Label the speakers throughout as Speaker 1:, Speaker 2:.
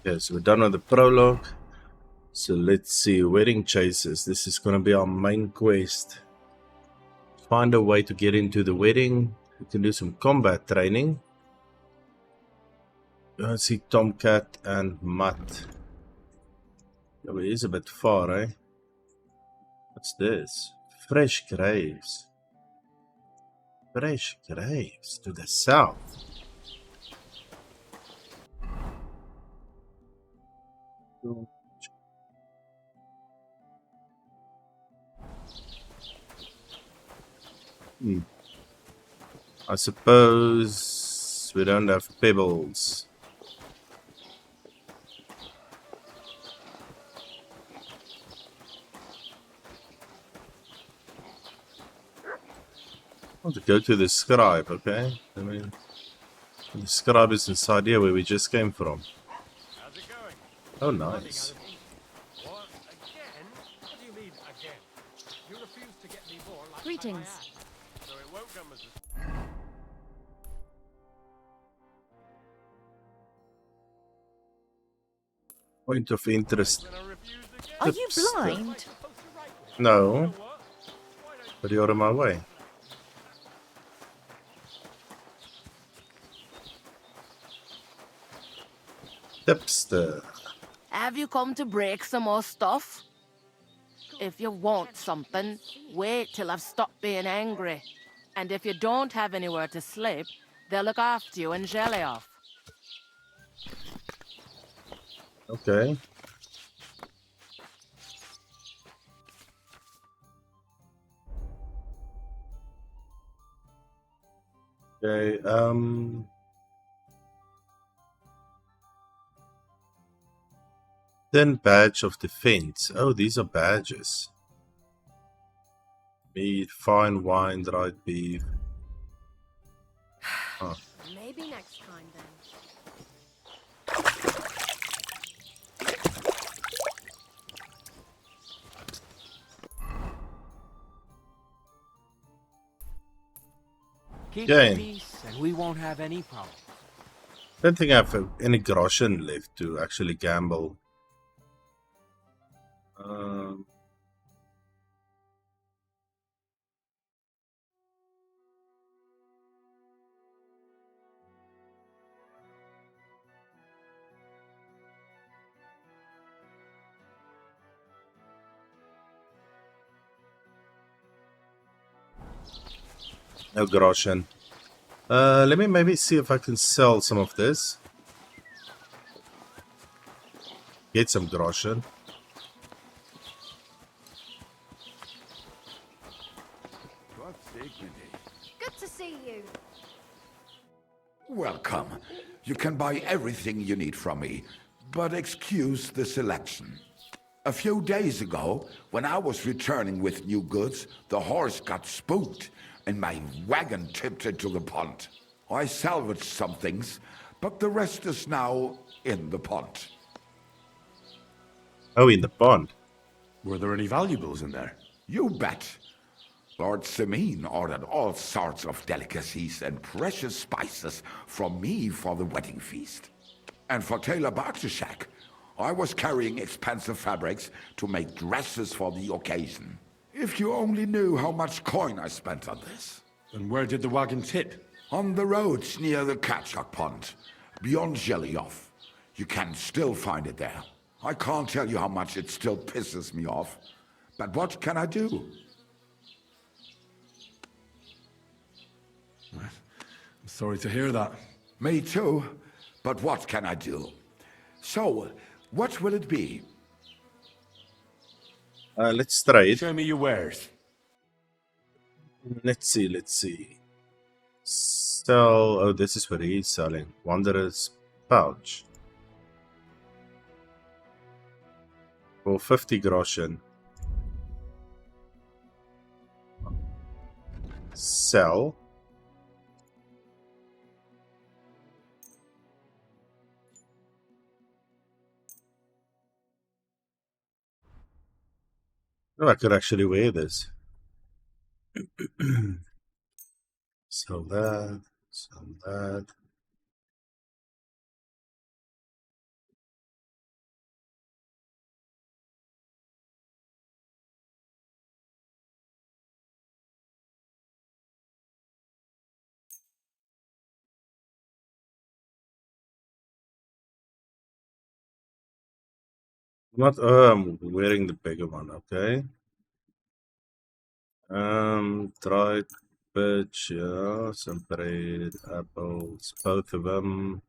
Speaker 1: Okay, so we're done with the prologue. So let's see, wedding chasers. This is going to be our main quest. Find a way to get into the wedding. We can do some combat training. Let's see Tomcat and Mutt. Oh, he is a bit far, eh? What's this? Fresh graves. Fresh graves to the south. I suppose we don't have pebbles. I want to go to the scribe, okay? I mean, the scribe is inside here where we just came from.
Speaker 2: How's it going?
Speaker 1: Oh, nice.
Speaker 2: What? Again? What do you mean, again? You refuse to get me more like
Speaker 3: Greetings.
Speaker 2: I asked. So it won't come as a...
Speaker 1: Point of interest.
Speaker 2: Gonna refuse again?
Speaker 3: Are you
Speaker 1: Tips.
Speaker 3: blind?
Speaker 2: Supposed to write with?
Speaker 1: No,
Speaker 2: What? Why don't
Speaker 1: but you're on my way. Tipster.
Speaker 4: Have you come to break some more stuff? If you want something, wait till I've stopped being angry. And if you don't have anywhere to sleep, they'll look after you in Jelly-off.
Speaker 1: Okay. Okay, then badge of defense. Oh, these are badges. Meat, fine wine, dried beef. Oh.
Speaker 3: Maybe next time then.
Speaker 5: Keep
Speaker 1: Okay.
Speaker 5: the peace, and we won't have any problem.
Speaker 1: Don't think I have any groschen left to actually gamble. No groschen. Let me maybe see if I can sell some of this. Get some groschen.
Speaker 3: Good to see you.
Speaker 6: Welcome. You can buy everything you need from me, but excuse the selection. A few days ago, when I was returning with new goods, the horse got spooked and my wagon tipped into the pond. I salvaged some things, but the rest is now in the pond.
Speaker 1: Oh, in the pond.
Speaker 7: Were there any valuables in there?
Speaker 6: You bet. Lord Semin ordered all sorts of delicacies and precious spices from me for the wedding feast. And for Taylor Bartishak, I was carrying expensive fabrics to make dresses for the occasion. If you only knew how much coin I spent on this.
Speaker 7: And where did the wagon tip?
Speaker 6: On the roads near the Katchak Pond, beyond Jelly-off. You can still find it there. I can't tell you how much it still pisses me off. But what can I do?
Speaker 7: I'm sorry to hear that.
Speaker 6: Me too. But what can I do? So, what will it be?
Speaker 1: Let's trade.
Speaker 7: Show me your wares.
Speaker 1: Let's see. Sell. Oh, this is what he's selling. Wanderer's pouch. For 50 groschen. Sell. Oh, I could actually wear this. Sell that. Sell that. Not. Oh, I'm wearing the bigger one. Okay. Dried birch. Yeah. Some bread, apples, both of them.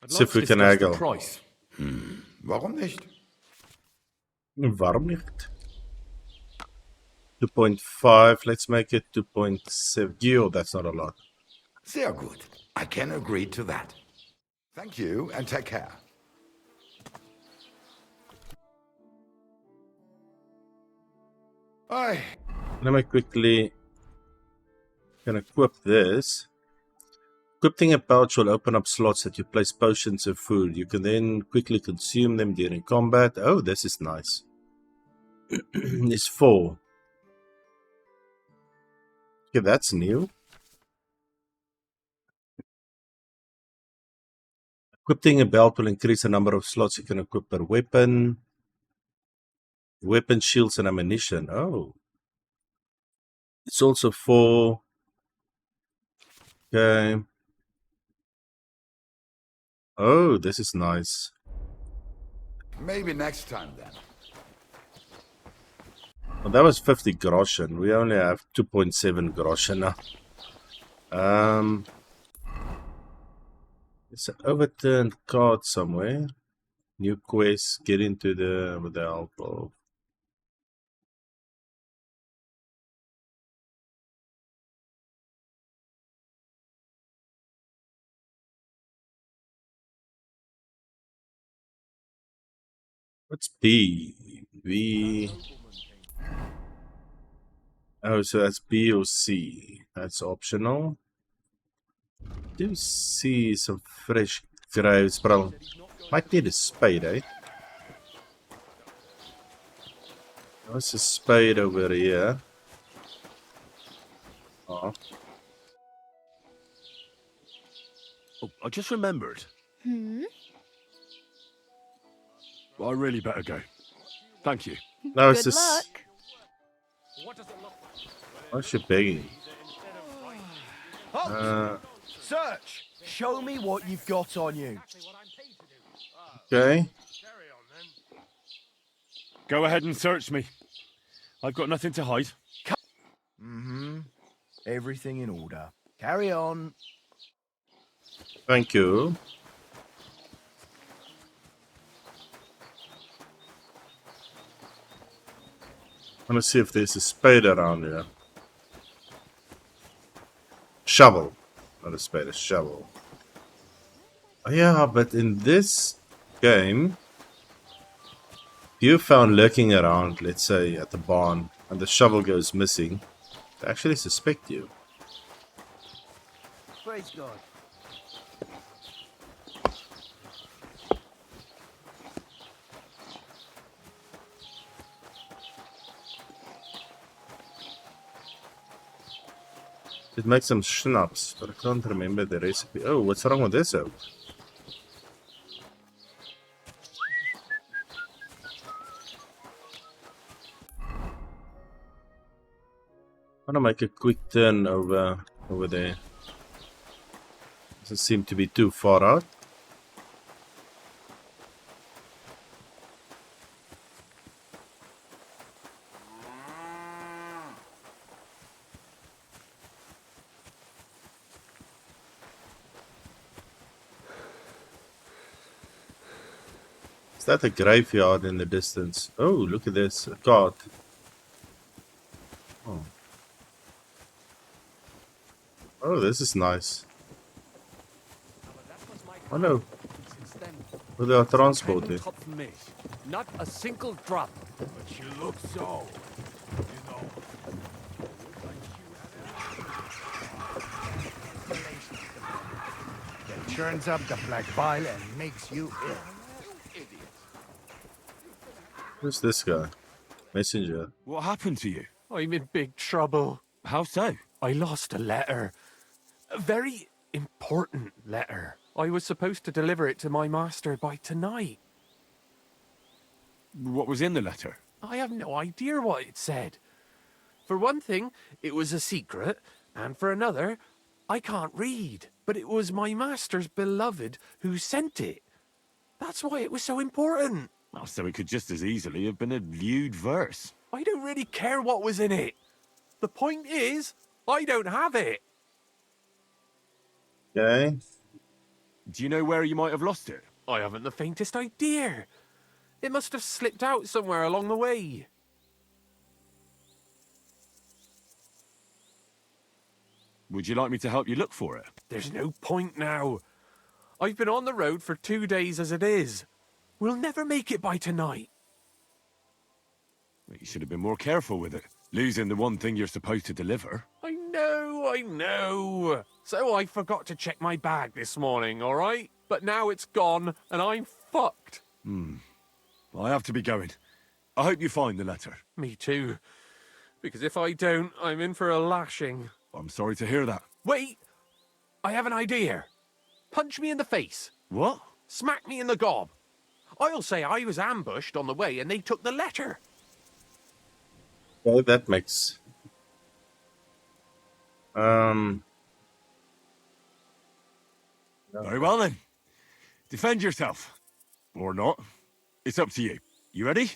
Speaker 7: I'd
Speaker 1: See
Speaker 7: like
Speaker 1: if
Speaker 7: to
Speaker 1: we can
Speaker 7: discuss the
Speaker 1: haggle.
Speaker 7: price.
Speaker 6: Warum nicht?
Speaker 1: Warum nicht? 2.5. Let's make it 2.7. Yo, that's not a lot.
Speaker 6: Sehr gut. I can agree to that. Thank you, and take care. Aye.
Speaker 1: Let me quickly can equip this. Equipping a pouch will open up slots that you place potions and food. You can then quickly consume them during combat. Oh, this is nice. It's 4. Okay, that's new. Equipping a belt will increase the number of slots you can equip per weapon. Weapon, shields, and ammunition. Oh. It's also 4. Okay. Oh, this is nice.
Speaker 6: Maybe next time then.
Speaker 1: Well, that was 50 groschen. We only have 2.7 groschen now. It's an overturned card somewhere. New quest. Get into the with the help of. What's B? B. Oh, so that's B or C. That's optional. Do see some fresh graves, bro. Might need a spade, eh? There's a spade over here. Oh.
Speaker 7: Oh, I just remembered. Well, I really better go. Thank you.
Speaker 1: No, it's
Speaker 4: Good
Speaker 1: just.
Speaker 4: luck.
Speaker 2: What does it look like?
Speaker 1: What's she begging?
Speaker 5: Search! Show me what you've got on you.
Speaker 2: Exactly what I'm paid to do.
Speaker 1: Okay.
Speaker 2: Carry on then.
Speaker 7: Go ahead and search me. I've got nothing to hide.
Speaker 5: Everything in order. Carry on.
Speaker 1: Thank you. I'm gonna see if there's a spade around here. Shovel. Not a spade, a shovel. Oh, yeah, but in this game, if you found lurking around, let's say at the barn, and the shovel goes missing, they actually suspect you.
Speaker 5: Praise God.
Speaker 1: It makes some schnapps, but I can't remember the recipe. Oh, what's wrong with this oak? I want to make a quick turn over there. Doesn't seem to be too far out. Is that a graveyard in the distance? Oh, look at this. A card. Oh. Oh, this is nice. Oh no. Where they are transporting.
Speaker 2: Not a single drop. But you look so, you know.
Speaker 5: It churns up the black bile and makes you ill.
Speaker 1: Who's this guy? Messenger.
Speaker 7: What happened to you?
Speaker 2: I'm in big trouble.
Speaker 7: How so?
Speaker 2: I lost a letter. A very important letter. I was supposed to deliver it to my master by tonight.
Speaker 7: What was in the letter?
Speaker 2: I have no idea what it said. For one thing, it was a secret, and for another, I can't read, but it was my master's beloved who sent it. That's why it was so important.
Speaker 7: Well, so it could just as easily have been a lewd verse.
Speaker 2: I don't really care what was in it. The point is, I don't have it.
Speaker 1: Okay.
Speaker 7: Do you know where you might have lost it?
Speaker 2: I haven't the faintest idea. It must have slipped out somewhere along the way.
Speaker 7: Would you like me to help you look for it?
Speaker 2: There's no point now. I've been on the road for 2 days as it is. We'll never make it by tonight.
Speaker 7: You should have been more careful with it. Losing the one thing you're supposed to deliver.
Speaker 2: I know. So I forgot to check my bag this morning, all right? But now it's gone, and I'm fucked.
Speaker 7: I have to be going. I hope you find the letter.
Speaker 2: Me too. Because if I don't, I'm in for a lashing.
Speaker 7: I'm sorry to hear that.
Speaker 2: Wait! I have an idea. Punch me in the face.
Speaker 7: What?
Speaker 2: Smack me in the gob. I'll say I was ambushed on the way and they took the letter.
Speaker 1: Well, that makes...
Speaker 7: Very well then. Defend yourself. Or not. It's up to you. You ready?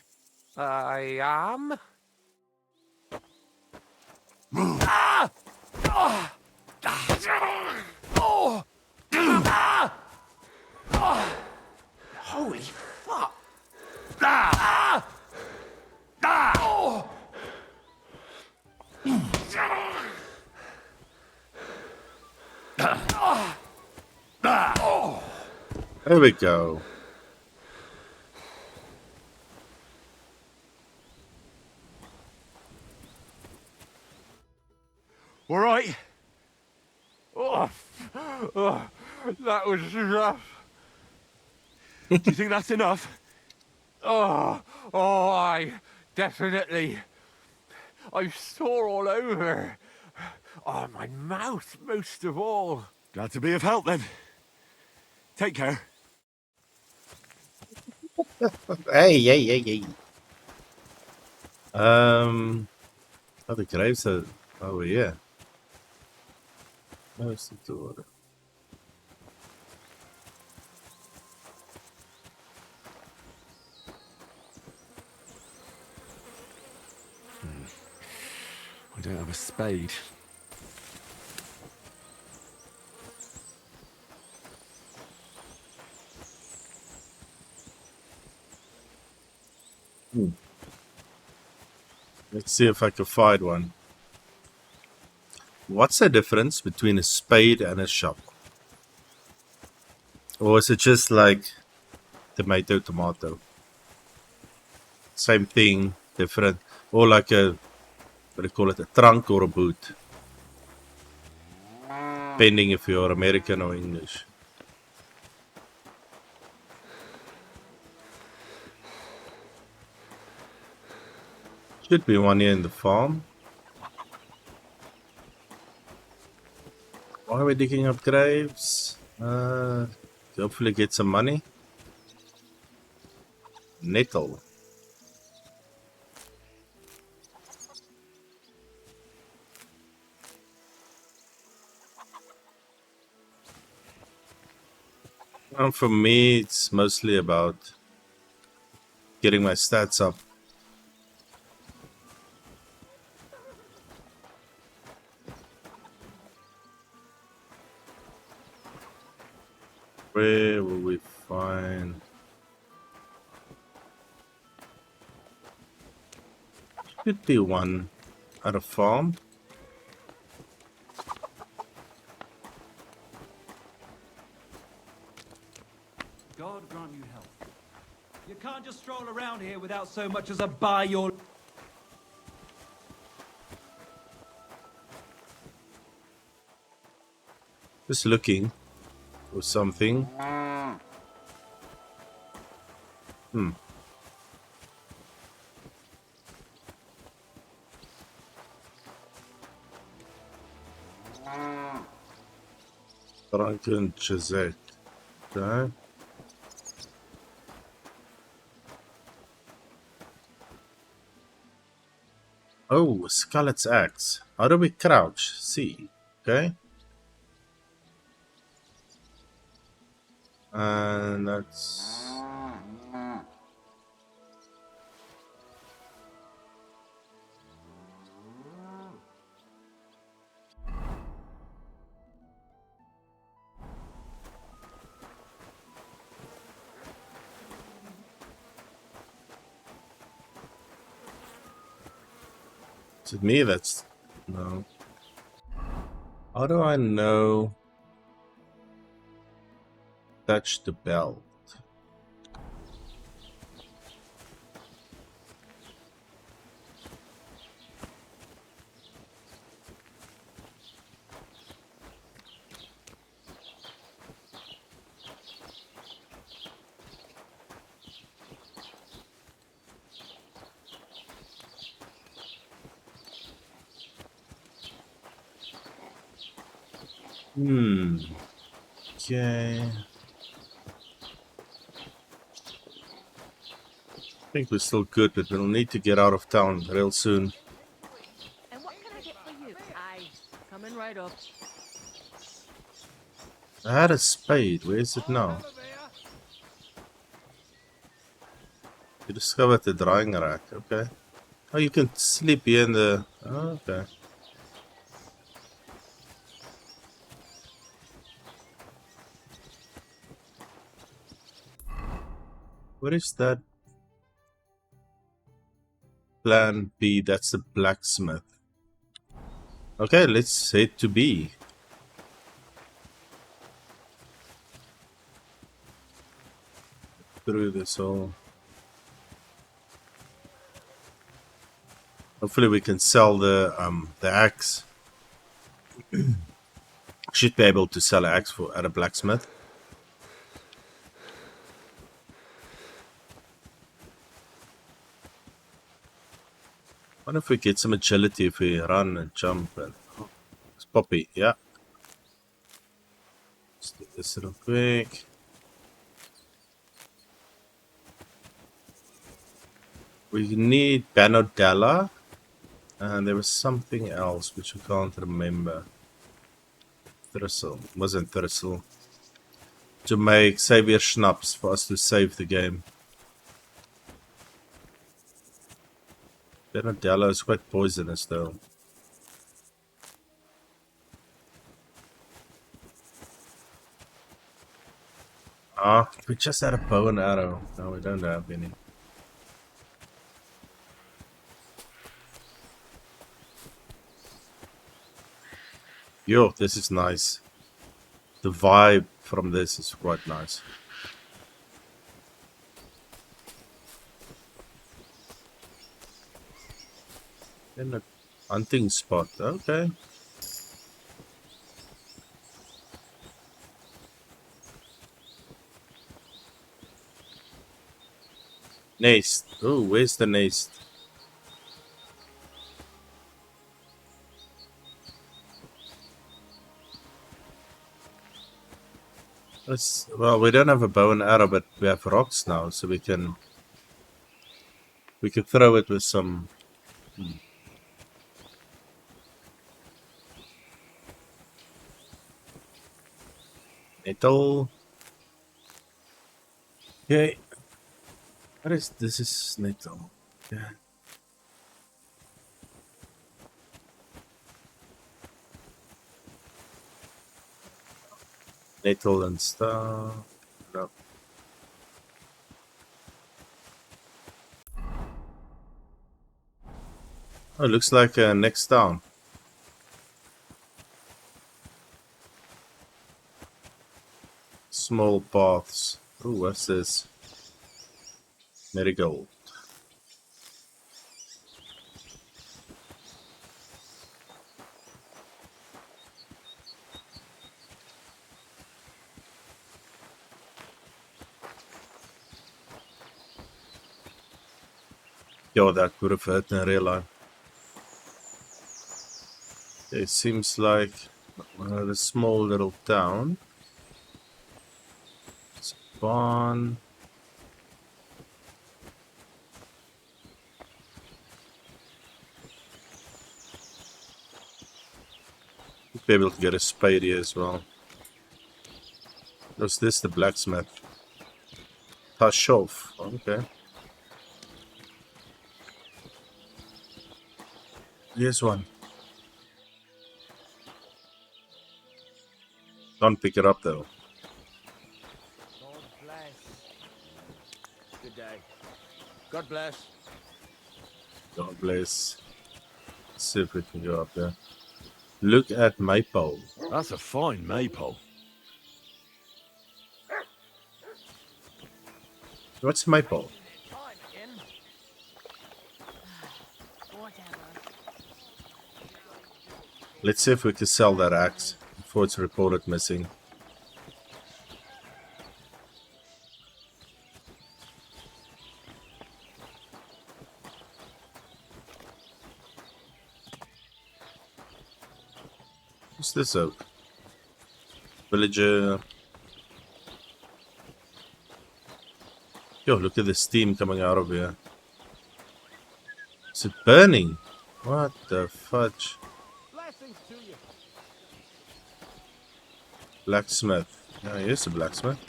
Speaker 2: I am.
Speaker 7: Ah!
Speaker 2: Ah! Oh! Ah! Ah! Holy fuck!
Speaker 7: Ah!
Speaker 2: Ah! Oh!
Speaker 1: There we go.
Speaker 7: All right.
Speaker 2: Oh, that was rough.
Speaker 7: Do you think that's enough?
Speaker 2: I definitely. I'm sore all over. Oh, my mouth most of all.
Speaker 7: Glad to be of help then. Take care.
Speaker 1: Hey. Oh, the graves are over here. Where's the door?
Speaker 7: I don't have a spade.
Speaker 1: Let's see if I can find one. What's the difference between a spade and a shovel? Or is it just like tomato? Same thing, different. Or like a, what do you call it, a trunk or a boot. Depending if you're American or English. Should be one here in the farm. Why are we digging up graves? Hopefully get some money. Nettle. And for me, it's mostly about getting my stats up. Where will we find? Should be one at a farm.
Speaker 8: God grant you health. You can't just stroll around here without so much as a buy your...
Speaker 1: Just looking for something. Drunken Chazette. Okay. Oh, Scarlet's axe. How do we crouch? C. Okay. And that's... To me, that's... No. How do I know? Touch the bell. Okay. I think we're still good, but we'll need to get out of town real soon.
Speaker 4: And what can I get for you? Aye, coming right up.
Speaker 1: I had a spade. Where is it now? You discovered the drying rack. Okay. Oh, you can sleep here in the... Oh, okay. What is that? Plan B. That's the blacksmith. Okay, let's head to B. Through this all. Hopefully we can sell the axe. Should be able to sell an axe at a blacksmith. Wonder if we get some agility if we run and jump and... Oh, it's Poppy, yeah. Let's do this real quick. We need Banodella. And there was something else which we can't remember. Thistle. Wasn't Thistle. To make Savior Schnapps for us to save the game. Banodella is quite poisonous though. Ah, we just had a bow and arrow. No, we don't have any. Yo, this is nice. The vibe from this is quite nice. In a hunting spot, okay. Nest. Oh, where's the nest? Well, we don't have a bow and arrow, but we have rocks now, so we can throw it with some metal. Okay. What is this? Is metal. Yeah. Metal and stuff. No. Oh, it looks like next down. Small paths. Oh, what's this? Marigold. Yo, that would have hurt in real life. It seems like a small little town. It's a barn. Be able to get a spade here as well. Was this the blacksmith? Tachov. Okay. Here's one. Don't pick it up though.
Speaker 5: God bless. Good day. God bless.
Speaker 1: God bless. Let's see if we can go up there. Look at Maypole.
Speaker 7: That's a fine maypole.
Speaker 1: What's Maypole?
Speaker 4: Whatever.
Speaker 1: Let's see if we can sell that axe before it's reported missing. What's this oak? Villager. Yo, look at the steam coming out of here. Is it burning? What the fudge?
Speaker 5: Blessings to you.
Speaker 1: Blacksmith. Yeah, here's a blacksmith.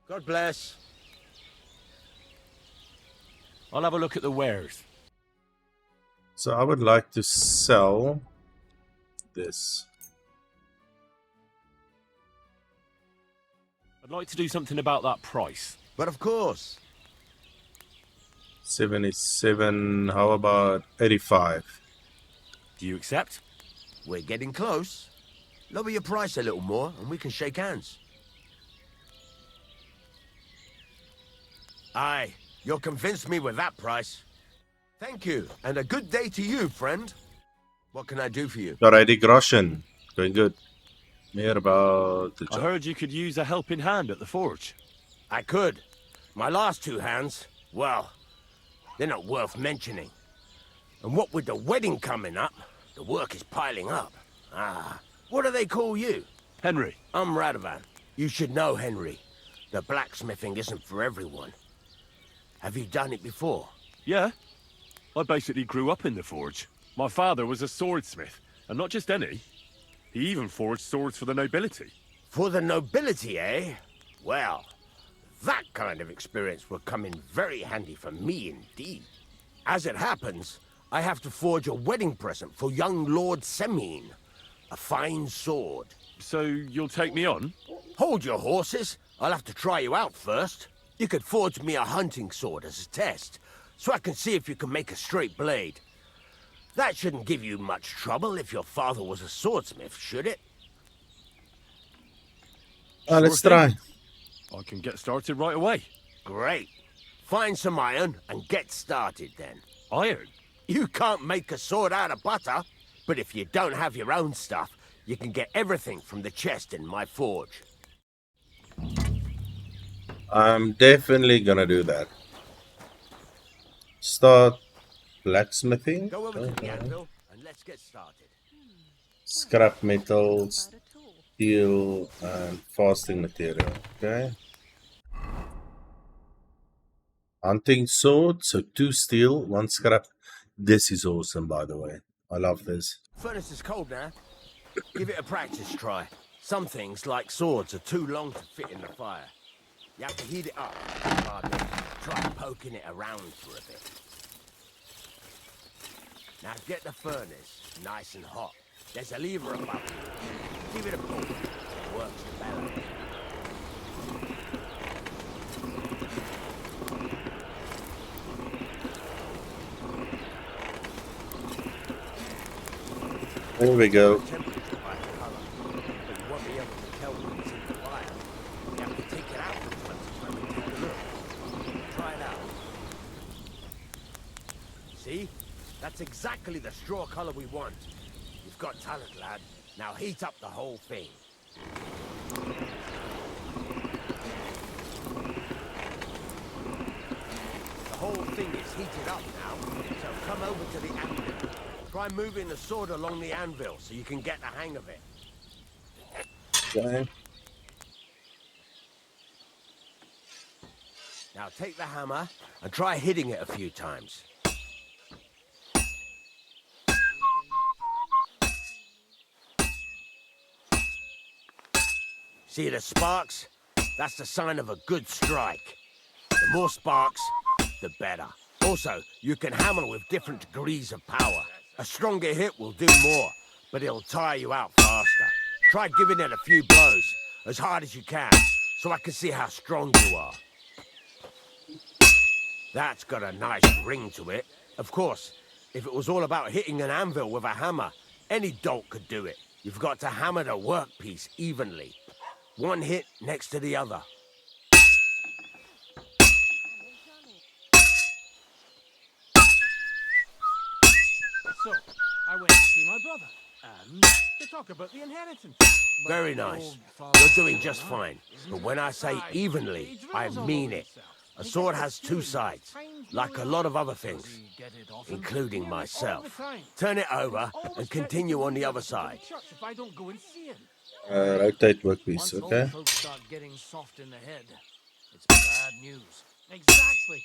Speaker 5: God bless.
Speaker 7: I'll have a look at the wares.
Speaker 1: So I would like to sell this.
Speaker 7: I'd like to do something about that price.
Speaker 5: But of course.
Speaker 1: 77, how about 85?
Speaker 7: Do you accept?
Speaker 5: We're getting close. Lower your price a little more and we can shake hands. Aye, you'll convince me with that price. Thank you, and a good day to you, friend. What can I do for you?
Speaker 1: Got 80 groschen. Going good. Meer about the
Speaker 7: I
Speaker 1: job.
Speaker 7: heard you could use a helping hand at the forge.
Speaker 5: I could. My last two hands, well, they're not worth mentioning. And what with the wedding coming up, the work is piling up. Ah, what do they call you?
Speaker 7: Henry.
Speaker 5: I'm Radovan. You should know, Henry. The blacksmithing isn't for everyone. Have you done it before?
Speaker 7: Yeah. I basically grew up in the forge. My father was a swordsmith, and not just any. He even forged swords for the nobility.
Speaker 5: For the nobility, eh? Well, that kind of experience will come in very handy for me indeed. As it happens, I have to forge a wedding present for young Lord Semine. A fine sword.
Speaker 7: So you'll take me on?
Speaker 5: Hold your horses. I'll have to try you out first. You could forge me a hunting sword as a test, so I can see if you can make a straight blade. That shouldn't give you much trouble if your father was a swordsmith, should it?
Speaker 1: Let's
Speaker 7: Sure
Speaker 1: try.
Speaker 7: thing. I can get started right away.
Speaker 5: Great. Find some iron and get started then.
Speaker 7: Iron?
Speaker 5: You can't make a sword out of butter, but if you don't have your own stuff, you can get everything from the chest in my forge.
Speaker 1: I'm definitely gonna do that. Start blacksmithing.
Speaker 5: Go over to the anvil and let's get started.
Speaker 1: Scrap metals, steel, and fasting material. Okay. Hunting sword, so 2 steel, 1 scrap. This is awesome, by the way. I love this.
Speaker 5: Furnace is cold now. Give it a practice try. Some things, like swords, are too long to fit in the fire. You have to heat it up. Try poking it around for a bit. Now get the furnace nice and hot. There's a lever above you. Give it a pull. It works better.
Speaker 1: There we go.
Speaker 5: Temperature by the color, but you won't be able to tell when it's in the fire. You have to take it out from time to time and take a look. Try it out. See? That's exactly the straw color we want. You've got talent, lad. Now heat up the whole thing. The whole thing is heated up now, so come over to the anvil. Try moving the sword along the anvil so you can get the hang of it.
Speaker 1: Okay.
Speaker 5: Now take the hammer and try hitting it a few times. See the sparks? That's the sign of a good strike. The more sparks, the better. Also, you can hammer with different degrees of power. A stronger hit will do more, but it'll tire you out faster. Try giving it a few blows, as hard as you can, so I can see how strong you are. That's got a nice ring to it. Of course, if it was all about hitting an anvil with a hammer, any dolt could do it. You've got to hammer the workpiece evenly. One hit next to the other.
Speaker 2: So, I went to see my brother, and to talk about the inheritance. But
Speaker 5: Very
Speaker 2: the
Speaker 5: nice.
Speaker 2: old father-
Speaker 5: You're doing just fine. But when I say evenly, I mean it. A sword has two sides, like a lot of other things, including myself. Turn it over and continue on the other side.
Speaker 2: If I don't go and see him.
Speaker 1: Rotate workpiece,
Speaker 2: Once
Speaker 1: okay.
Speaker 2: old folks start getting soft in the head, it's bad news. Exactly.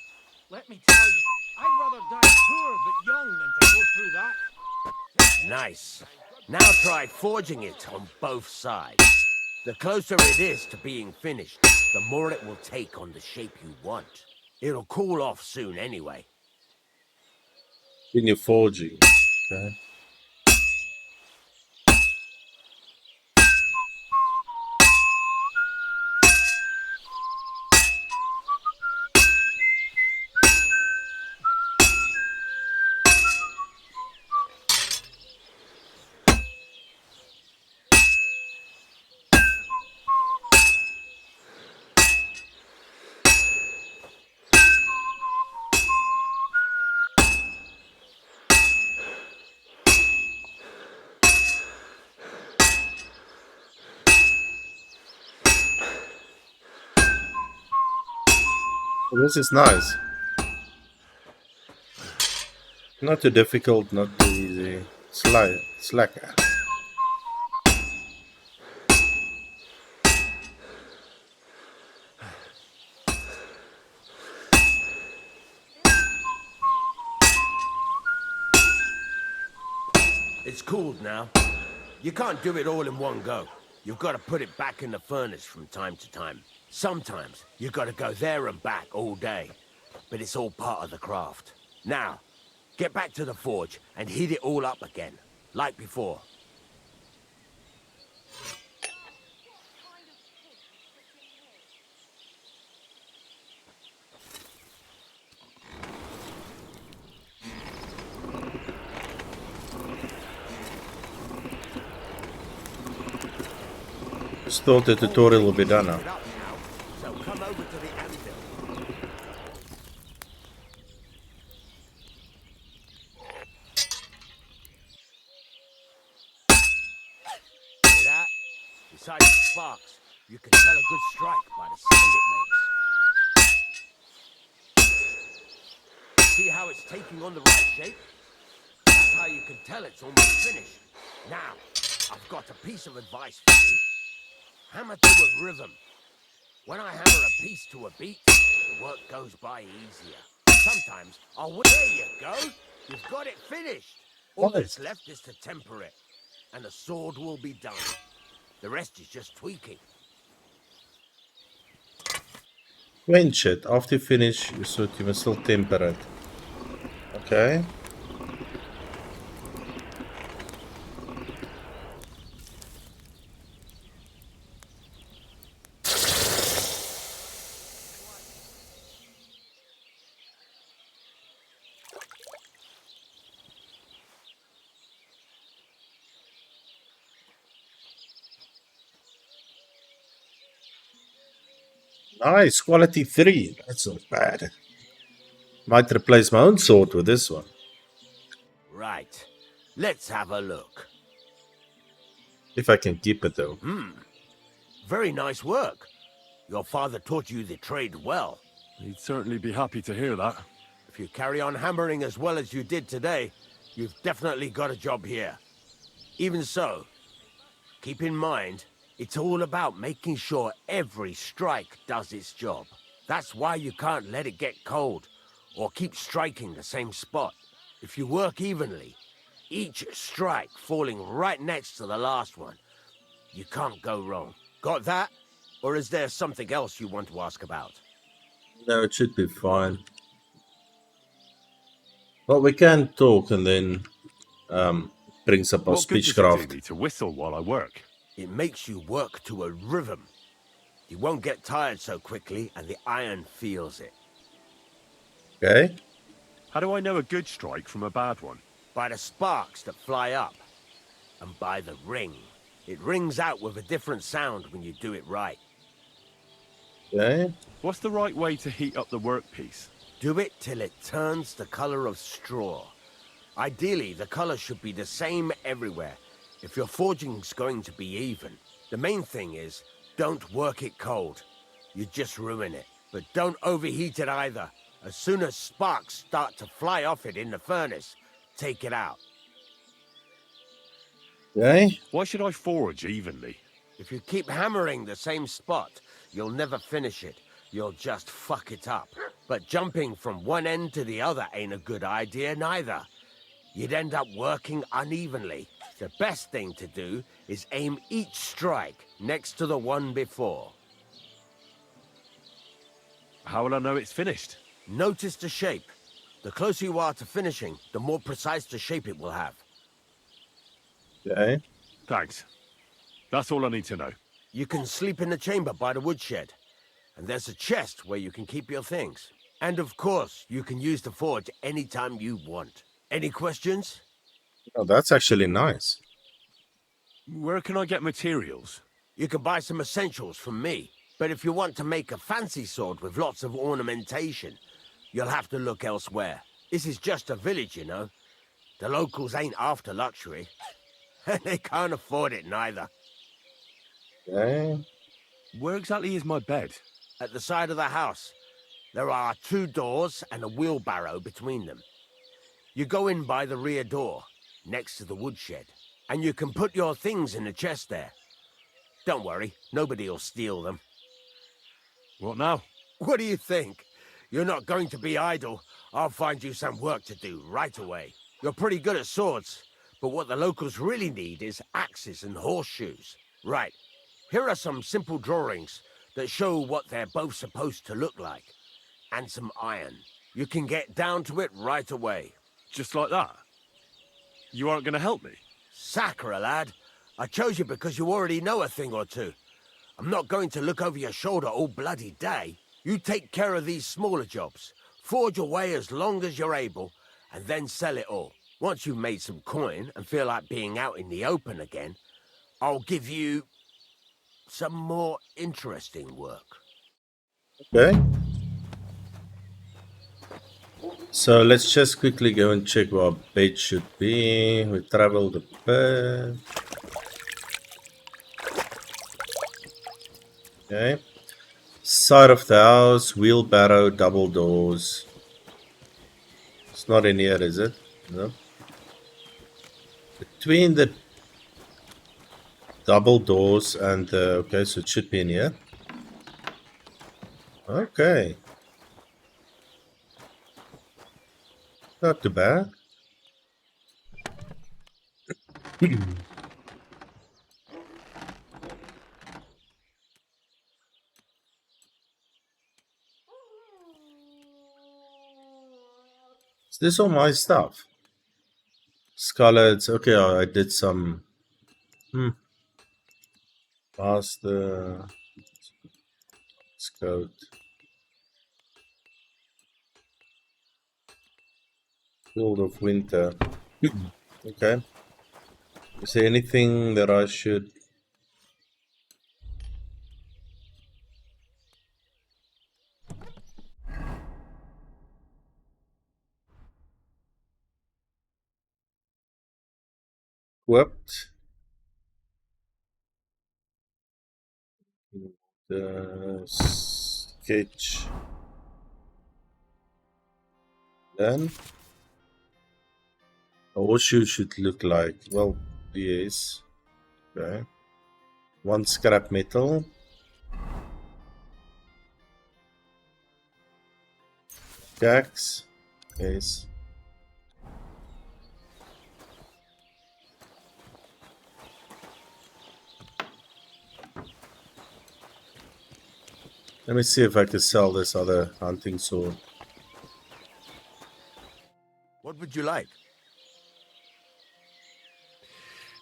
Speaker 2: Let me tell you, I'd rather die poor but young than to go through that.
Speaker 5: Nice. Now try forging it on both sides. The closer it is to being finished, the more it will take on the shape you want. It'll cool off soon anyway.
Speaker 1: Continue forging, okay. Well, this is nice. Not too difficult, not too easy. Slacker.
Speaker 5: It's cooled now. You can't do it all in one go. You've got to put it back in the furnace from time to time. Sometimes you've got to go there and back all day. But it's all part of the craft. Now, get back to the forge and heat it all up again, like before.
Speaker 1: Just thought the tutorial will be done now.
Speaker 5: So come over to the anvil. See that? Besides the sparks, you can tell a good strike by the sound it makes. See how it's taking on the right shape? That's how you can tell it's almost finished. Now, I've got a piece of advice for you. Hammer to a rhythm. When I hammer a piece to a beat, the work goes by easier. Sometimes, there you go. You've got it finished. All that's left is to temper it, and the sword will be done. The rest is just tweaking.
Speaker 1: Quench it. After you finish your sword, you must still temper it. Okay. Nice, quality 3. That's not bad. Might replace my own sword with this one.
Speaker 5: Right. Let's have a look.
Speaker 1: If I can keep it though.
Speaker 5: Very nice work. Your father taught you the trade well.
Speaker 7: He'd certainly be happy to hear that.
Speaker 5: If you carry on hammering as well as you did today, you've definitely got a job here. Even so, keep in mind, it's all about making sure every strike does its job. That's why you can't let it get cold, or keep striking the same spot. If you work evenly, each strike falling right next to the last one, you can't go wrong. Got that? Or is there something else you want to ask about?
Speaker 1: No, it should be fine. But we can talk and then brings up our
Speaker 7: What good does it do
Speaker 1: speechcraft.
Speaker 7: me to whistle while I work?
Speaker 5: It makes you work to a rhythm. You won't get tired so quickly, and the iron feels it.
Speaker 1: Okay.
Speaker 7: How do I know a good strike from a bad one?
Speaker 5: By the sparks that fly up, and by the ring. It rings out with a different sound when you do it right.
Speaker 1: Okay.
Speaker 7: What's the right way to heat up the workpiece?
Speaker 5: Do it till it turns the color of straw. Ideally, the color should be the same everywhere, if your forging's going to be even. The main thing is, don't work it cold. You just ruin it. But don't overheat it either. As soon as sparks start to fly off it in the furnace, take it out.
Speaker 1: Okay.
Speaker 7: Why should I forge evenly?
Speaker 5: If you keep hammering the same spot, you'll never finish it. You'll just fuck it up. But jumping from one end to the other ain't a good idea neither. You'd end up working unevenly. The best thing to do is aim each strike next to the one before.
Speaker 7: How will I know it's finished?
Speaker 5: Notice the shape. The closer you are to finishing, the more precise the shape it will have.
Speaker 1: Okay.
Speaker 7: Thanks. That's all I need to know.
Speaker 5: You can sleep in the chamber by the woodshed. And there's a chest where you can keep your things. And of course, you can use the forge anytime you want. Any questions?
Speaker 1: Oh, that's actually nice.
Speaker 7: Where can I get materials?
Speaker 5: You can buy some essentials from me. But if you want to make a fancy sword with lots of ornamentation, you'll have to look elsewhere. This is just a village, you know. The locals ain't after luxury. They can't afford it neither.
Speaker 1: Okay.
Speaker 7: Where exactly is my bed?
Speaker 5: At the side of the house, there are 2 doors and a wheelbarrow between them. You go in by the rear door, next to the woodshed, and you can put your things in the chest there. Don't worry, nobody'll steal them.
Speaker 7: What now?
Speaker 5: What do you think? You're not going to be idle. I'll find you some work to do right away. You're pretty good at swords, but what the locals really need is axes and horseshoes. Right, here are some simple drawings that show what they're both supposed to look like. And some iron. You can get down to it right away.
Speaker 7: Just like that? You aren't going to help me?
Speaker 5: Sacre, lad. I chose you because you already know a thing or two. I'm not going to look over your shoulder all bloody day. You take care of these smaller jobs. Forge away as long as you're able, and then sell it all. Once you've made some coin and feel like being out in the open again, I'll give you some more interesting work.
Speaker 1: Okay. So let's just quickly go and check where our bed should be. We traveled a bit. Okay. Side of the house, wheelbarrow, double doors. It's not in here, is it? No. Between the double doors and the... Okay, so it should be in here. Okay. Not too bad. Is this all my stuff? Scarlets. Okay, I did some... Pasta. Scout. Field of Winter. Okay. Is there anything that I should... equipped? The sketch. Then a horseshoe should look like, well, yes. Okay. 1 scrap metal. Axe. Yes. Let me see if I can sell this other hunting sword.
Speaker 5: What would you like?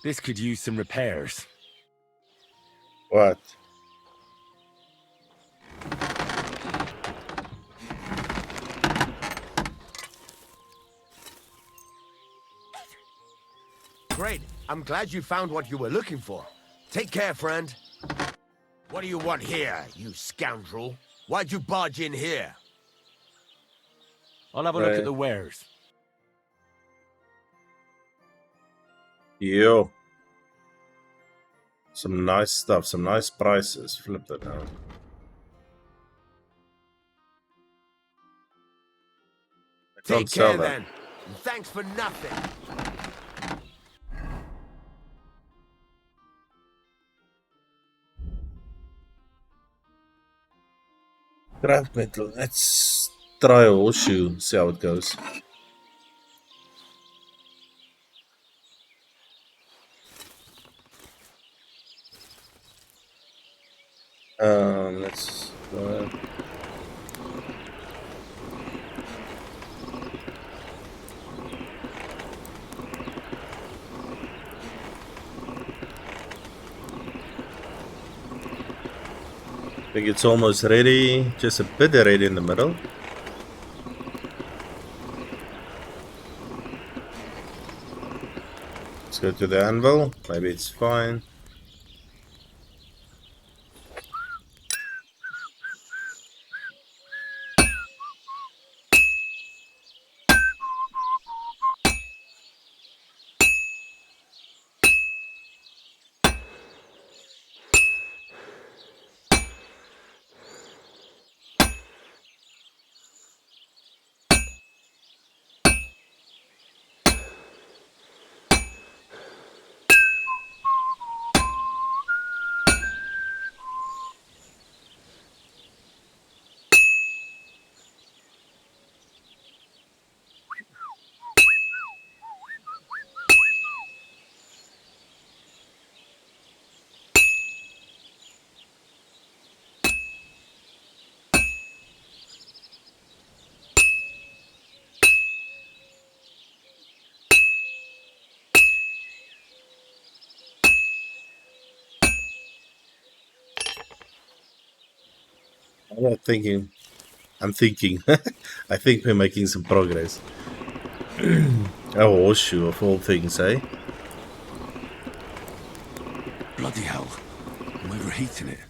Speaker 7: This could use some repairs.
Speaker 1: What?
Speaker 5: Great. I'm glad you found what you were looking for. Take care, friend. What do you want here, you scoundrel? Why'd you barge in here?
Speaker 7: I'll have a look
Speaker 1: Right.
Speaker 7: at the wares.
Speaker 1: Yo. Some nice stuff, some nice prices. Flip that now. I
Speaker 5: Take
Speaker 1: can't sell
Speaker 5: care
Speaker 1: that.
Speaker 5: then. And thanks for nothing.
Speaker 1: Craft metal. Let's try a horseshoe, see how it goes. Let's I think it's almost ready, just a bit ready in the middle. Let's go to the anvil, maybe it's fine. I'm not thinking. I'm thinking. I think we're making some progress. Oh, horseshoe of all things, eh?
Speaker 7: Bloody hell. I'm overheating it.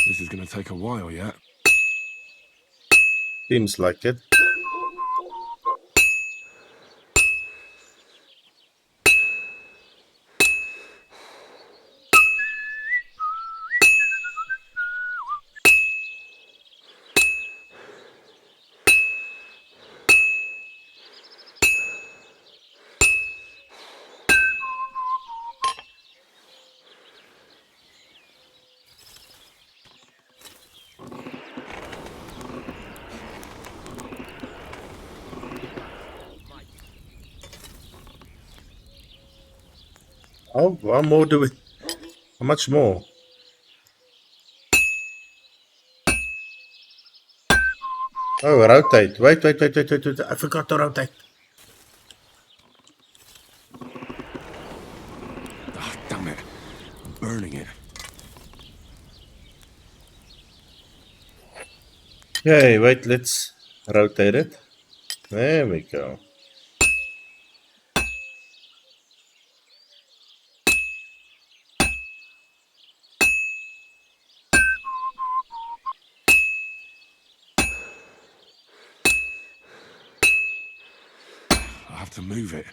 Speaker 7: This is going to take a while yet.
Speaker 1: Seems like it. Oh, what more do we? How much more? Oh, rotate. Wait. I forgot to rotate.
Speaker 7: Ah, damn it. I'm burning it.
Speaker 1: Okay, wait, let's rotate it. There we go.
Speaker 7: I have to move it.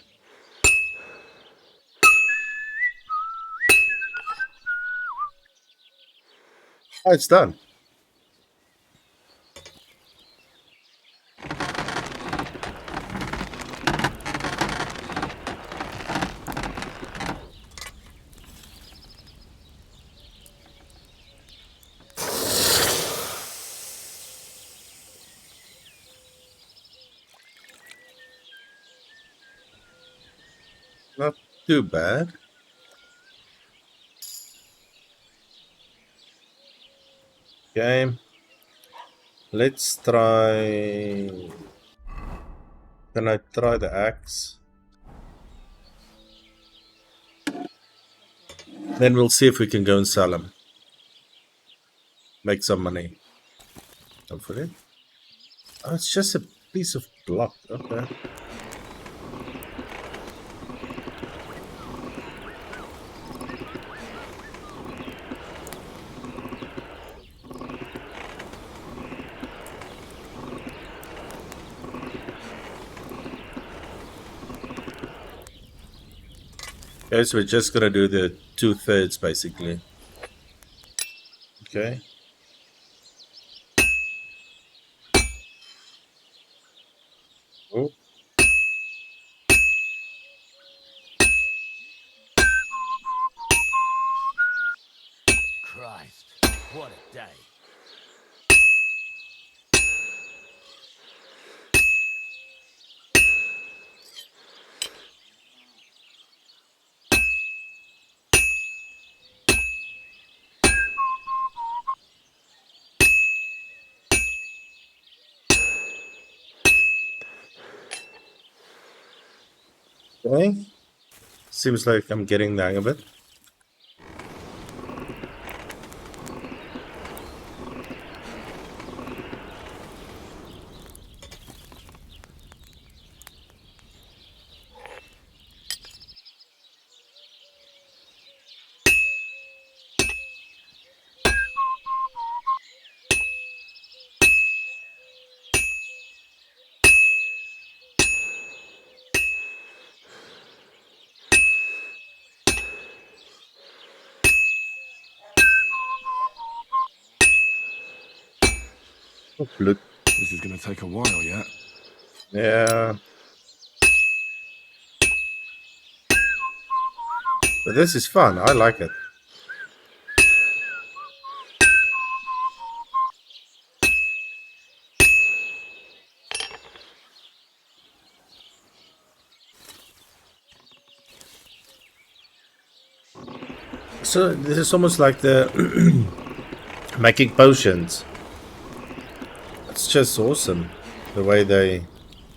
Speaker 1: Oh, it's done. Not too bad. Okay. Let's try... Can I try the axe? Then we'll see if we can go and sell them. Make some money. Hopefully. Oh, it's just a piece of block. Okay. Okay, so we're just gonna do the 2/3 basically. Okay. Oh.
Speaker 5: Christ, what a day.
Speaker 1: Okay. Seems like I'm getting the hang of it. Oh, blood.
Speaker 7: This is going to take a while yet.
Speaker 1: Yeah. But this is fun. I like it. So this is almost like the making potions. It's just awesome the way they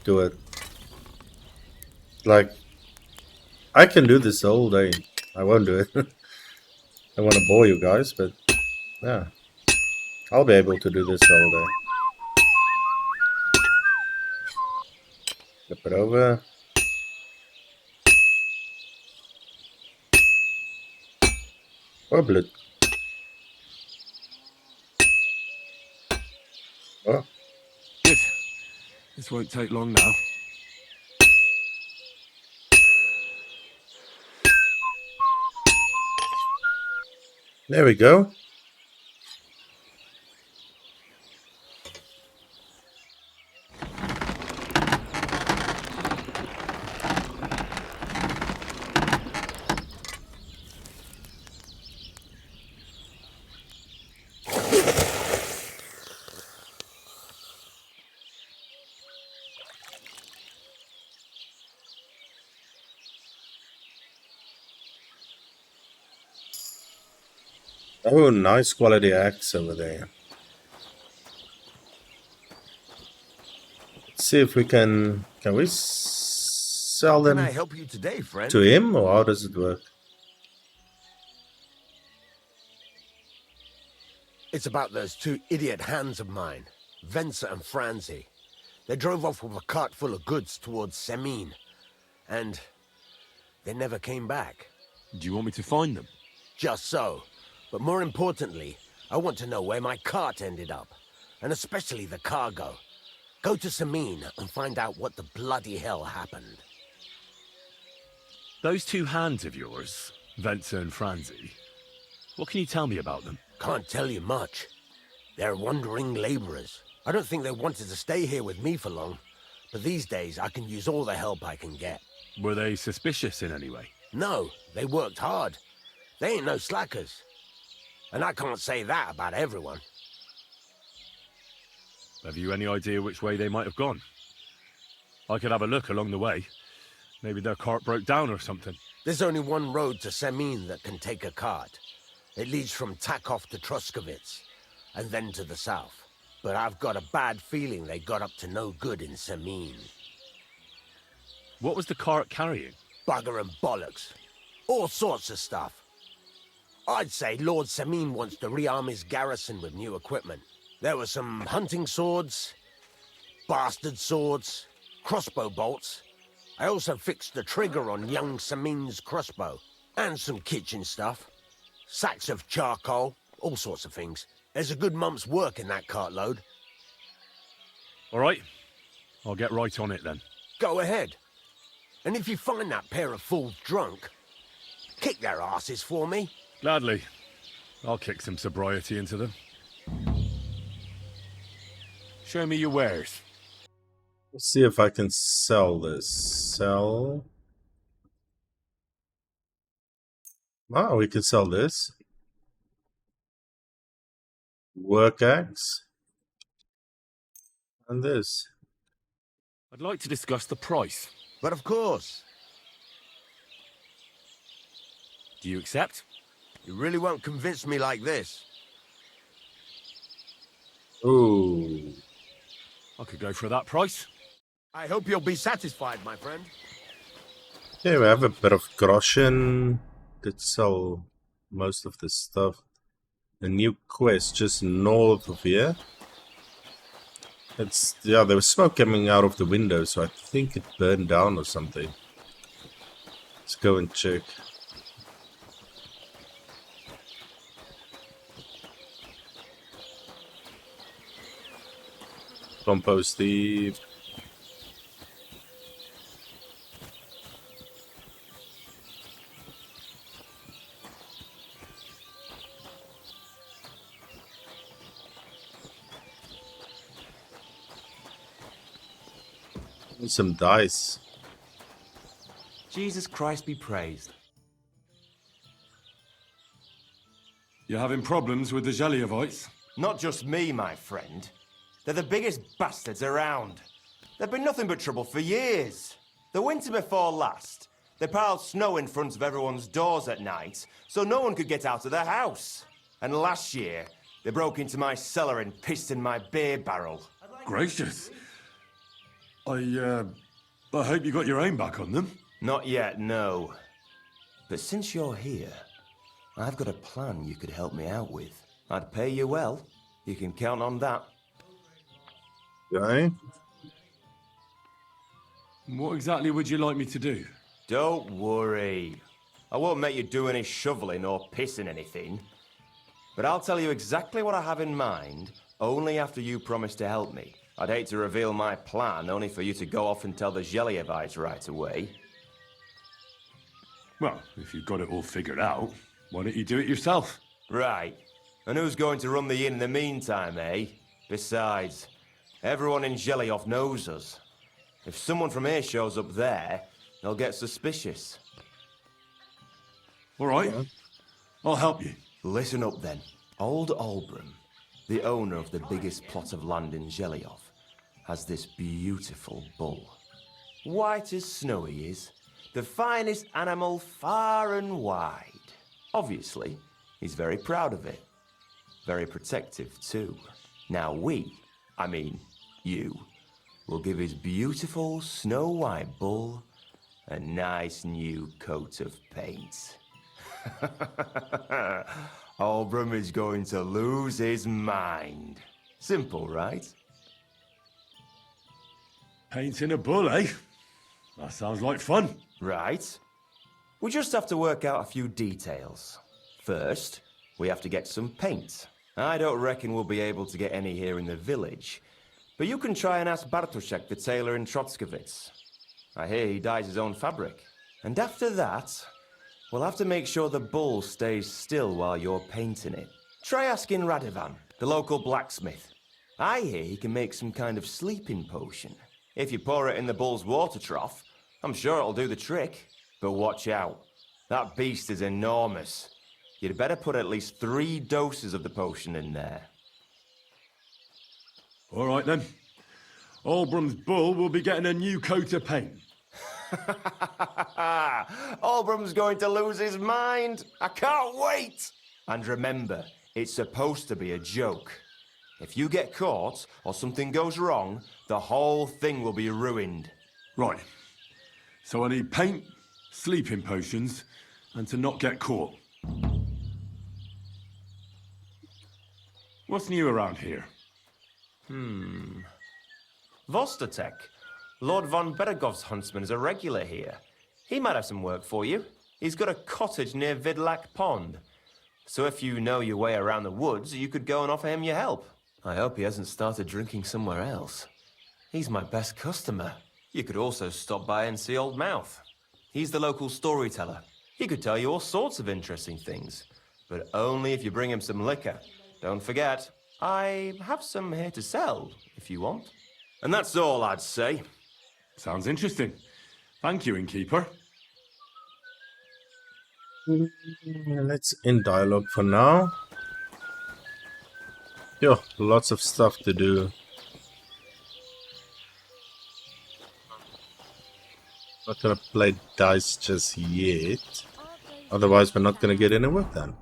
Speaker 1: do it. Like, I can do this all day. I won't do it. I want to bore you guys, but yeah, I'll be able to do this all day. Flip it over. Oh, blood. Oh.
Speaker 7: Good. This won't take long now.
Speaker 1: There we go. Oh, nice quality axe over there. Let's see if we can we sell
Speaker 5: Can
Speaker 1: them
Speaker 5: I help you today, friend?
Speaker 1: to him, or how does it work?
Speaker 5: It's about those two idiot hands of mine, Venser and Franzi. They drove off with a cart full of goods towards Semin, and they never came back.
Speaker 7: Do you want me to find them?
Speaker 5: Just so. But more importantly, I want to know where my cart ended up, and especially the cargo. Go to Semin and find out what the bloody hell happened.
Speaker 7: Those two hands of yours, Venser and Franzi, what can you tell me about them?
Speaker 5: Can't tell you much. They're wandering laborers. I don't think they wanted to stay here with me for long, but these days I can use all the help I can get.
Speaker 7: Were they suspicious in any way?
Speaker 5: No, they worked hard. They ain't no slackers. And I can't say that about everyone.
Speaker 7: Have you any idea which way they might have gone? I could have a look along the way. Maybe their cart broke down or something.
Speaker 5: There's only one road to Semin that can take a cart. It leads from Tachov to Troskovitz, and then to the south. But I've got a bad feeling they got up to no good in Semin.
Speaker 7: What was the cart carrying?
Speaker 5: Bugger and bollocks. All sorts of stuff. I'd say Lord Semin wants to rearm his garrison with new equipment. There were some hunting swords, bastard swords, crossbow bolts. I also fixed the trigger on young Semin's crossbow. And some kitchen stuff. Sacks of charcoal, all sorts of things. There's a good month's work in that cartload.
Speaker 7: All right. I'll get right on it then.
Speaker 5: Go ahead. And if you find that pair of fools drunk, kick their asses for me.
Speaker 7: Gladly. I'll kick some sobriety into them. Show me your wares.
Speaker 1: Let's see if I can sell this. Sell. Oh, we can sell this. Work axe. And this.
Speaker 7: I'd like to discuss the price.
Speaker 5: But of course.
Speaker 7: Do you accept?
Speaker 5: You really won't convince me like this.
Speaker 1: Ooh.
Speaker 7: I could go for that price.
Speaker 5: I hope you'll be satisfied, my friend.
Speaker 1: Okay, we have a bit of groschen. Did sell most of this stuff. A new quest just north of here. It's, yeah, there was smoke coming out of the window, so I think it burned down or something. Let's go and check. Compost heap. And some dice.
Speaker 9: Jesus Christ be praised.
Speaker 7: You having problems with the Zhelyevites?
Speaker 9: Not just me, my friend. They're the biggest bastards around. They've been nothing but trouble for years. The winter before last, they piled snow in front of everyone's doors at night, so no one could get out of their house. And last year, they broke into my cellar and pissed in my beer barrel.
Speaker 7: Gracious. I hope you got your aim back on them.
Speaker 9: Not yet, no. But since you're here, I've got a plan you could help me out with. I'd pay you well. You can count on that.
Speaker 1: Okay.
Speaker 7: What exactly would you like me to do?
Speaker 9: Don't worry. I won't make you do any shoveling or pissing anything. But I'll tell you exactly what I have in mind, only after you promise to help me. I'd hate to reveal my plan, only for you to go off and tell the Zhelyevites right away.
Speaker 7: Well, if you've got it all figured out, why don't you do it yourself?
Speaker 9: Right. And who's going to run the inn in the meantime, eh? Besides, everyone in Zhelyov knows us. If someone from here shows up there, they'll get suspicious.
Speaker 7: All right. I'll help you.
Speaker 9: Listen up then. Old Olbram, the owner of the biggest plot of land in Zhelyov, has this beautiful bull. White as snow he is, the finest animal far and wide. Obviously, he's very proud of it. Very protective too. Now you, will give his beautiful snow-white bull a nice new coat of paint. Olbram is going to lose his mind. Simple, right?
Speaker 7: Painting a bull, eh? That sounds like fun.
Speaker 9: Right. We just have to work out a few details. First, we have to get some paint. I don't reckon we'll be able to get any here in the village, but you can try and ask Bartoszek, the tailor in Trotskovitz. I hear he dyes his own fabric. And after that, we'll have to make sure the bull stays still while you're painting it. Try asking Radovan, the local blacksmith. I hear he can make some kind of sleeping potion. If you pour it in the bull's water trough, I'm sure it'll do the trick. But watch out. That beast is enormous. You'd better put at least 3 doses of the potion in there.
Speaker 7: All right then. Albrum's bull will be getting a new coat of paint.
Speaker 9: Albrum's going to lose his mind. I can't wait. And remember, it's supposed to be a joke. If you get caught or something goes wrong, the whole thing will be ruined.
Speaker 7: Right. So I need paint, sleeping potions, and to not get caught. What's new around here?
Speaker 9: Vostatek. Lord von Beregov's huntsman is a regular here. He might have some work for you. He's got a cottage near Vidlak Pond. So if you know your way around the woods, you could go and offer him your help. I hope he hasn't started drinking somewhere else. He's my best customer. You could also stop by and see Old Mouth. He's the local storyteller. He could tell you all sorts of interesting things. But only if you bring him some liquor. Don't forget, I have some here to sell, if you want. And that's all I'd say.
Speaker 7: Sounds interesting. Thank you, innkeeper.
Speaker 1: Let's end dialogue for now. Yo, lots of stuff to do. Not gonna play dice just yet. Otherwise, we're not gonna get any work done.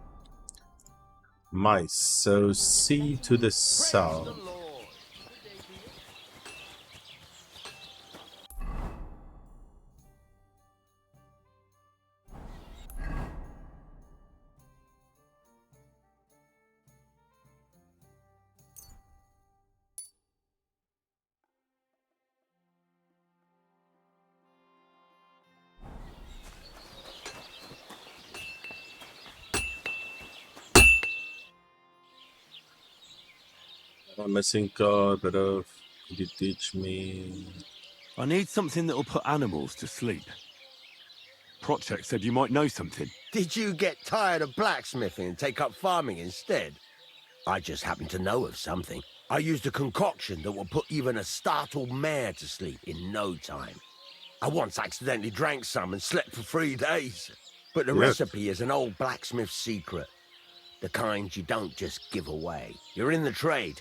Speaker 1: Mice. So, sea to the south. A missing card, but could you teach me?
Speaker 7: I need something that'll put animals to sleep. Prochek said you might know something.
Speaker 5: Did you get tired of blacksmithing and take up farming instead? I just happen to know of something. I used a concoction that will put even a startled mare to sleep in no time. I once accidentally drank some and slept for 3 days. But the recipe is an old blacksmith's secret. The kind you don't just give away. You're in the trade,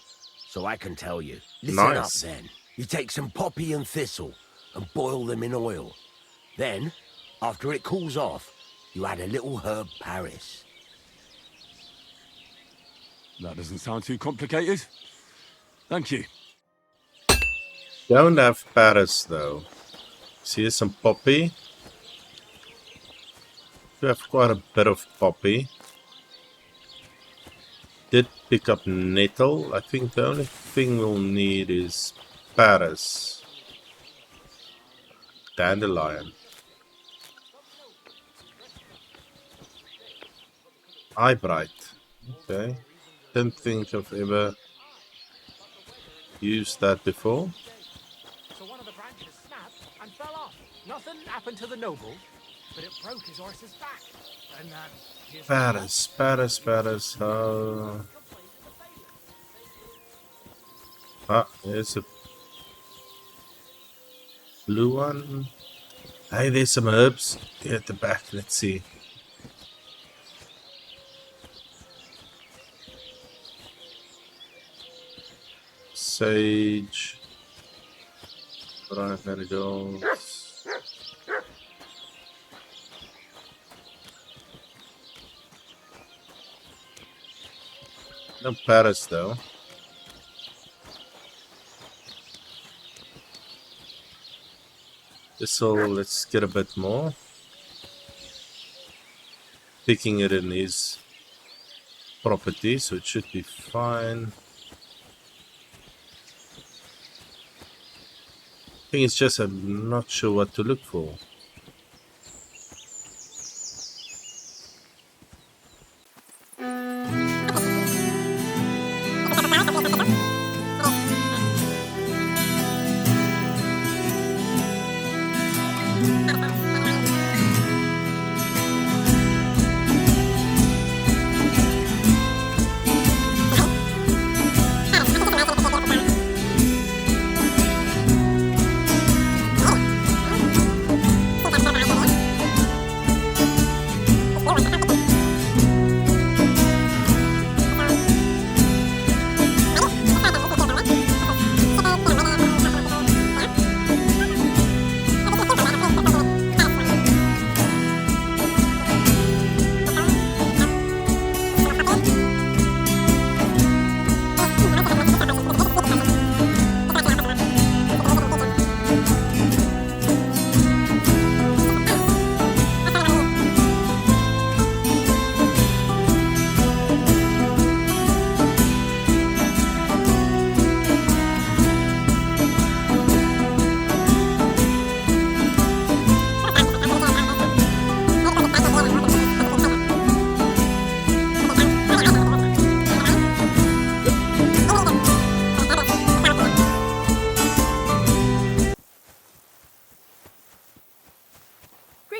Speaker 5: so I can tell you. Listen up then. You take some poppy and thistle and boil them in oil. Then, after it cools off, you add a little herb Paris.
Speaker 7: That doesn't sound too complicated. Thank you.
Speaker 1: Don't have Paris though. See, here's some poppy. We have quite a bit of poppy. Did pick up nettle. I think the only thing we'll need is Paris. Dandelion. Eyebright. Okay. Don't think I've ever used that before.
Speaker 2: So one of the branches snapped and fell off. Nothing happened to the noble, but it broke his horse's back. And
Speaker 1: Paris. There's a blue one. Hey, there's some herbs here at the back. Let's see. Sage. Brown marigolds. No Paris though. Let's get a bit more. Picking it in his property, so it should be fine. I think it's just I'm not sure what to look for.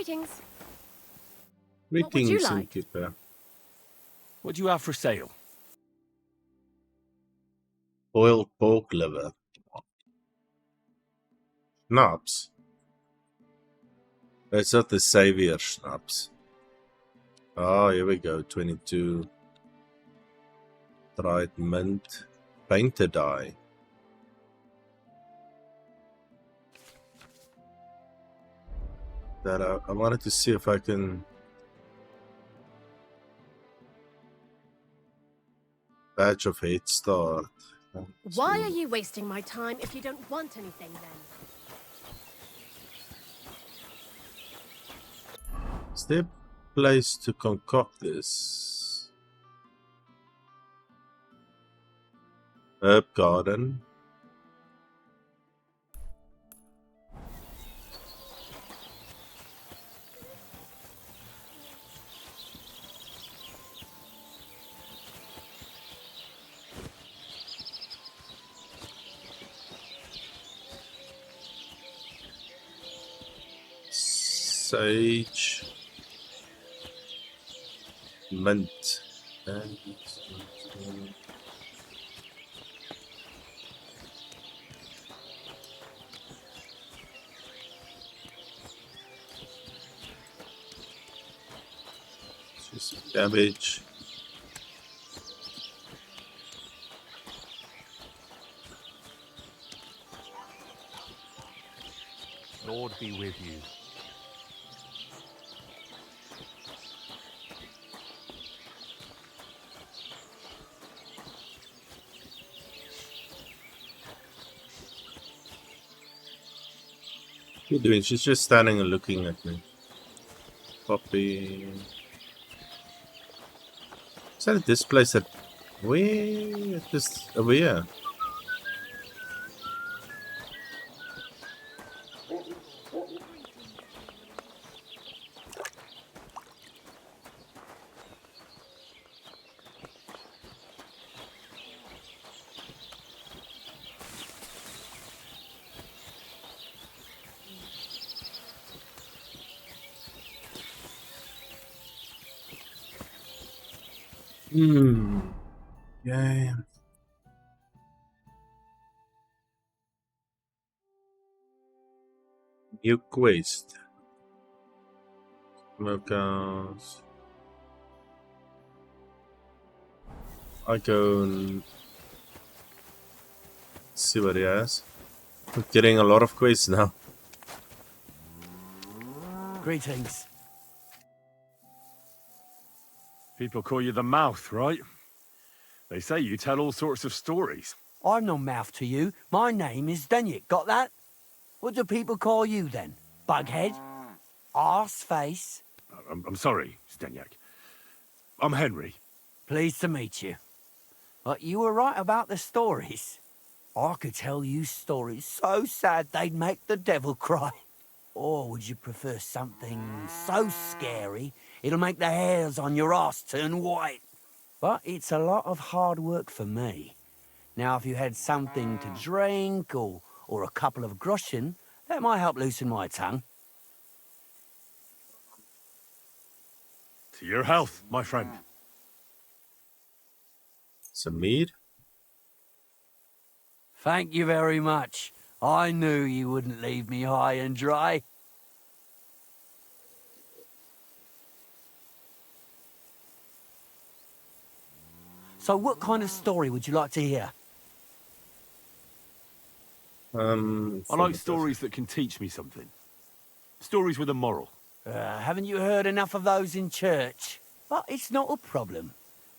Speaker 3: Greetings. What would you
Speaker 1: Greetings,
Speaker 3: like?
Speaker 1: innkeeper.
Speaker 7: What do you have for sale?
Speaker 1: Boiled pork liver. Schnapps. It's not the Savior schnapps. Oh, here we go. 22. Dried mint. Painted dye. That I wanted to see if I can... Badge of head start.
Speaker 3: Why are you wasting my time if you don't want anything then?
Speaker 1: Is there a place to concoct this? Herb garden. Sage. Mint. Just cabbage.
Speaker 2: Lord be with you.
Speaker 1: What are you doing? She's just standing and looking at me. Poppy. Is that this place that way just over here? Yeah. New quest. Smokehouse. I go and see what he has. I'm getting a lot of quests now.
Speaker 10: Greetings.
Speaker 7: People call you the Mouth, right? They say you tell all sorts of stories.
Speaker 10: I'm no mouth to you. My name is Denyek. Got that? What do people call you then? Bughead? Arse face?
Speaker 7: I'm sorry, Stenyak. I'm Henry.
Speaker 10: Pleased to meet you. But you were right about the stories. I could tell you stories so sad they'd make the devil cry. Or would you prefer something so scary it'll make the hairs on your ass turn white? But it's a lot of hard work for me. Now, if you had something to drink or a couple of groschen, that might help loosen my tongue.
Speaker 7: To your health, my friend.
Speaker 1: Some mead?
Speaker 10: Thank you very much. I knew you wouldn't leave me high and dry. So what kind of story would you like to hear?
Speaker 7: I like stories that can teach me something. Stories with a moral.
Speaker 10: Haven't you heard enough of those in church? But it's not a problem.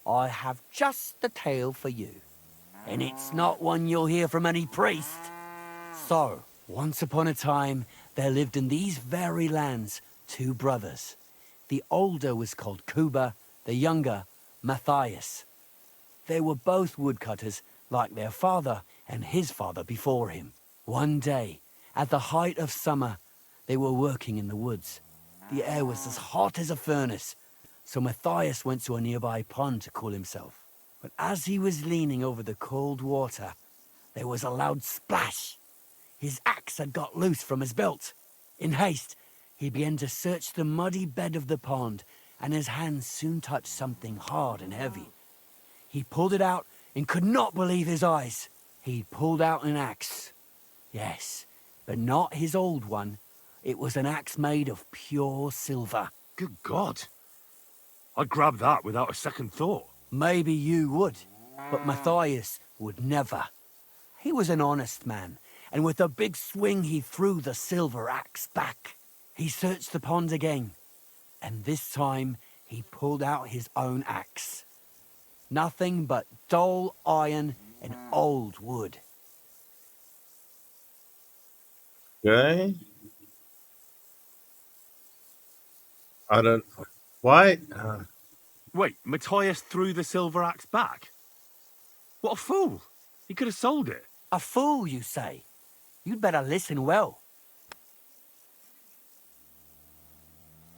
Speaker 10: I have just the tale for you. And it's not one you'll hear from any priest. So, once upon a time, there lived in these very lands 2 brothers. The older was called Kuba, the younger, Matthias. They were both woodcutters, like their father and his father before him. One day, at the height of summer, they were working in the woods. The air was as hot as a furnace, so Matthias went to a nearby pond to cool himself. But as he was leaning over the cold water, there was a loud splash. His axe had got loose from his belt. In haste, He began to search the muddy bed of the pond, and his hands soon touched something hard and heavy. He pulled it out and could not believe his eyes. He pulled out an axe. Yes, but not his old one. It was an axe made of pure silver.
Speaker 7: Good God. I'd grab that without a second thought.
Speaker 10: Maybe you would, but Matthias would never. He was an honest man, and with a big swing he threw the silver axe back. He searched the pond again, and this time he pulled out his own axe. Nothing but dull iron and old wood.
Speaker 1: Okay. I don't... Why?
Speaker 7: Wait, Matthias threw the silver axe back? What a fool! He could have sold it.
Speaker 10: A fool, you say? You'd better listen well.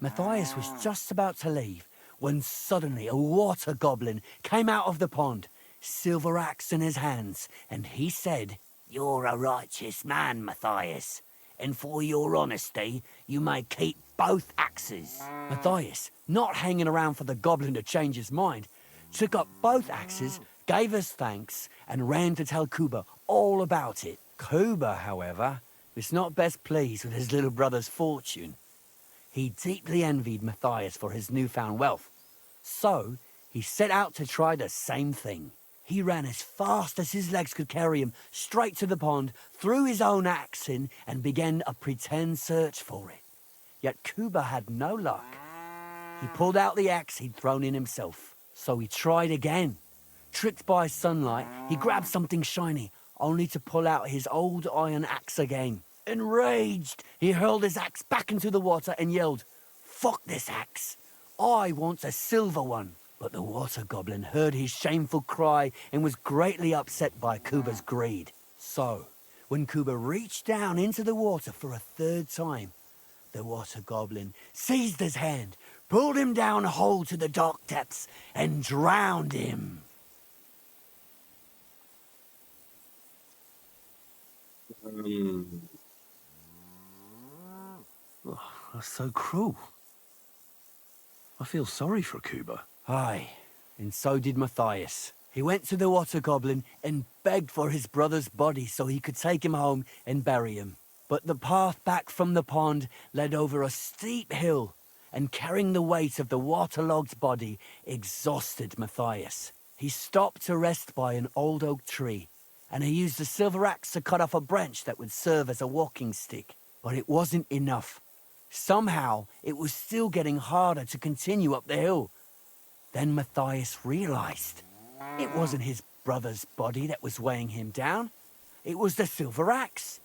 Speaker 10: Matthias was just about to leave when suddenly a water goblin came out of the pond, silver axe in his hands, and he said, "You're a righteous man, Matthias, and for your honesty, you may keep both axes." Matthias, not hanging around for the goblin to change his mind, took up both axes, gave us thanks, and ran to tell Kuba all about it. Kuba, however, was not best pleased with his little brother's fortune. He deeply envied Matthias for his newfound wealth, so he set out to try the same thing. He ran as fast as his legs could carry him straight to the pond, threw his own axe in, and began a pretend search for it. Yet Kuba had no luck. He pulled out the axe he'd thrown in himself, so he tried again. Tricked by sunlight, he grabbed something shiny, only to pull out his old iron axe again. Enraged, he hurled his axe back into the water and yelled, "Fuck this axe! I want a silver one!" But the water goblin heard his shameful cry and was greatly upset by Kuba's greed. So, when Kuba reached down into the water for a third time, the water goblin seized his hand, pulled him down whole to the dark depths, and drowned him.
Speaker 7: Oh, that's so cruel. I feel sorry for Kuba.
Speaker 10: Aye, and so did Matthias. He went to the water goblin and begged for his brother's body so he could take him home and bury him. But the path back from the pond led over a steep hill, and carrying the weight of the waterlogged body exhausted Matthias. He stopped to rest by an old oak tree, and he used a silver axe to cut off a branch that would serve as a walking stick. But it wasn't enough. Somehow, it was still getting harder to continue up the hill. Then Matthias realized it wasn't his brother's body that was weighing him down. It was the silver axe.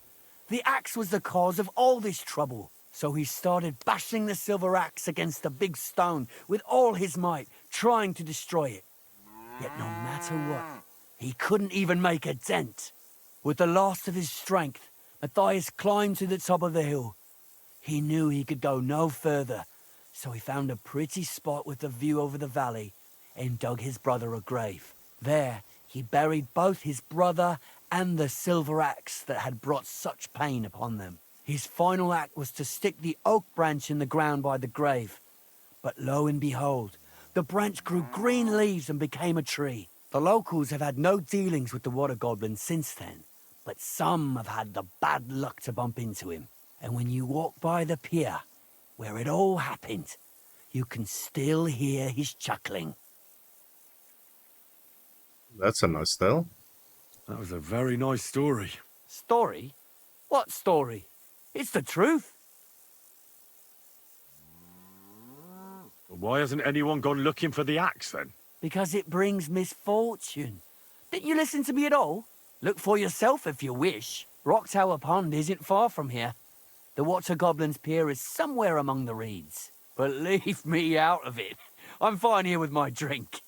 Speaker 10: The axe was the cause of all this trouble. So he started bashing the silver axe against the big stone with all his might, trying to destroy it. Yet no matter what, he couldn't even make a dent. With the last of his strength, Matthias climbed to the top of the hill. He knew he could go no further, so he found a pretty spot with a view over the valley and dug his brother a grave. There, he buried both his brother and the silver axe that had brought such pain upon them. His final act was to stick the oak branch in the ground by the grave. But lo and behold, the branch grew green leaves and became a tree. The locals have had no dealings with the water goblin since then, but some have had the bad luck to bump into him. And when you walk by the pier, where it all happened, you can still hear his chuckling.
Speaker 1: That's a nice tale.
Speaker 7: That was a very nice story.
Speaker 10: Story? What story? It's the truth.
Speaker 7: Why hasn't anyone gone looking for the axe then?
Speaker 10: Because it brings misfortune. Didn't you listen to me at all? Look for yourself if you wish. Rock Tower Pond isn't far from here. The Water Goblin's pier is somewhere among the reeds. But leave me out of it. I'm fine here with my drink.